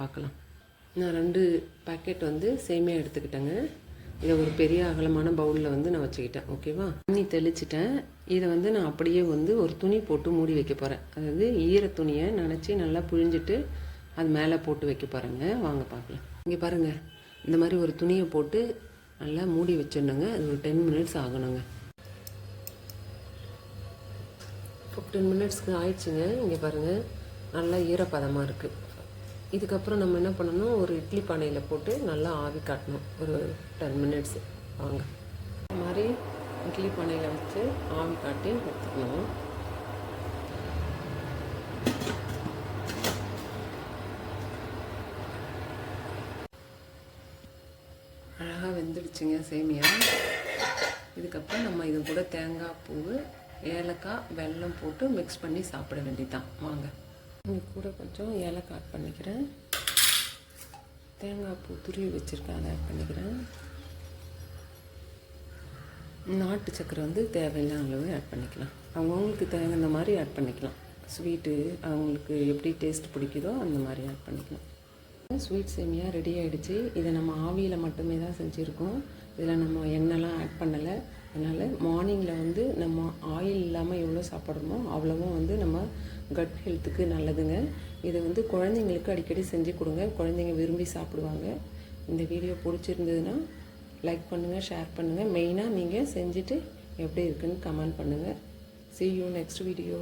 பார்க்கலாம். நான் 2 பாக்கெட் வந்து சேமியா எடுத்துக்கிட்டேங்க. இதை ஒரு பெரிய அகலமான பவுலில் வந்து நான் வச்சுக்கிட்டேன். ஓகேவா? தண்ணி தெளிச்சிட்டேன். இதை வந்து நான் அப்படியே வந்து ஒரு துணி போட்டு மூடி வைக்க போகிறேன். அதாவது ஈர துணியை நனைச்சி நல்லா புழிஞ்சிட்டு அது மேலே போட்டு வைக்க போகிறேங்க. வாங்க பார்க்கலாம். இங்கே பாருங்கள், இந்த மாதிரி ஒரு துணியை போட்டு நல்லா மூடி வச்சிடணுங்க. அது ஒரு 10 மினிட்ஸ் ஆகணுங்க. 15 மினிட்ஸ்க்கு ஆயிடுச்சுங்க. இங்கே பாருங்கள், நல்லா ஈரப்பதமாக இருக்குது. இதுக்கப்புறம் நம்ம என்ன பண்ணணும், ஒரு இட்லி பானையில் போட்டு நல்லா ஆவி காட்டணும் ஒரு 10 மினிட்ஸ். வாங்க, இந்த மாதிரி இட்லி பானையில் வச்சு ஆவி காட்டி எடுத்துக்கணும். அழகாக வெந்துடுச்சுங்க சேமியா. இதுக்கப்புறம் நம்ம இது கூட தேங்காய் பூ, ஏலக்காய், வெல்லம் போட்டு மிக்ஸ் பண்ணி சாப்பிட வேண்டியதுதான். வாங்க, இது கூட கொஞ்சம் ஏலக்காய் ஆட் பண்ணிக்கிறேன். தேங்காய் பூ துருவி வச்சுருக்கேன், அதை ஆட் பண்ணிக்கிறேன். நாட்டு சக்கரை வந்து தேவையில்லாத அளவு ஆட் பண்ணிக்கலாம். அவங்கவுங்களுக்கு தகுந்த மாதிரி ஆட் பண்ணிக்கலாம். ஸ்வீட்டு அவங்களுக்கு எப்படி டேஸ்ட் பிடிக்குதோ அந்த மாதிரி ஆட் பண்ணிக்கலாம். ஸ்வீட் சேமியா ரெடி ஆகிடுச்சு. இதை நம்ம ஆவியில் மட்டுமே தான் செஞ்சுருக்கோம். இதில் நம்ம எண்ணெய்லாம் ஆட் பண்ணலை. அதனால் மார்னிங்கில் வந்து நம்ம ஆயில் இல்லாமல் எவ்வளோ சாப்பிட்றோமோ அவ்வளவும் வந்து நம்ம கட் ஹெல்த்துக்கு நல்லதுங்க. இதை வந்து குழந்தைங்களுக்கு அடிக்கடி செஞ்சு கொடுங்க. குழந்தைங்க விரும்பி சாப்பிடுவாங்க. இந்த வீடியோ பிடிச்சிருந்ததுன்னா லைக் பண்ணுங்கள், ஷேர் பண்ணுங்கள். மெயினாக நீங்கள் செஞ்சுட்டு எப்படி இருக்குன்னு கமெண்ட் பண்ணுங்கள். See you next video.